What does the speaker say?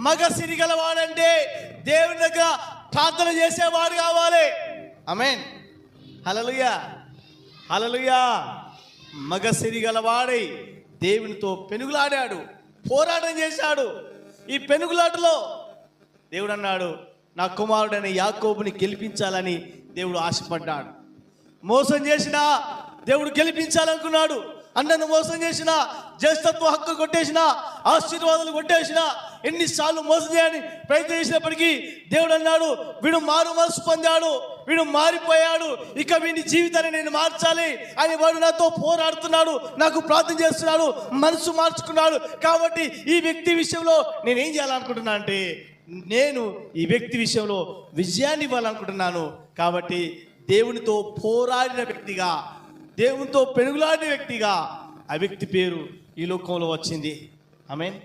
మగ సిరి గలవాడంటే దేవుని దగ్గర ప్రార్థన చేసేవాడు కావాలి. ఆమేన్. హల్లెలూయా, హల్లెలూయా. మగ సిరి గలవాడై దేవునితో పెనుగులాడాడు, పోరాటం చేశాడు. ఈ పెనుగులాటలో దేవుడు అన్నాడు, నా కుమారుడైన యాకోబుని గెలిపించాలని దేవుడు ఆశపడ్డాడు. మోసం చేసినా దేవుడు గెలిపించాలనుకున్నాడు. అన్నను మోసం చేసిన, జ్యేష్ఠత్వ హక్కు కొట్టేసిన, ఆశీర్వాదాలు కొట్టేసిన, ఎన్నిసార్లు మోసం చేయని ప్రయత్నం చేసినప్పటికీ దేవుడు అన్నాడు, వీడు మారు మనసు పొందాడు, వీడు మారిపోయాడు, ఇక వీడి జీవితాన్ని నేను మార్చాలి అని వాడు నాతో పోరాడుతున్నాడు, నాకు ప్రార్థన చేస్తున్నాడు, మనసు మార్చుకున్నాడు. కాబట్టి ఈ వ్యక్తి విషయంలో నేనేం చేయాలనుకుంటున్నా అంటే, నేను ఈ వ్యక్తి విషయంలో విజయాన్ని ఇవ్వాలనుకుంటున్నాను. కాబట్టి దేవునితో పోరాడిన వ్యక్తిగా, దేవునితో పెనుగులాడిన వ్యక్తిగా ఆ వ్యక్తి పేరు ఈ లోకంలో వచ్చింది. ఆమేన్.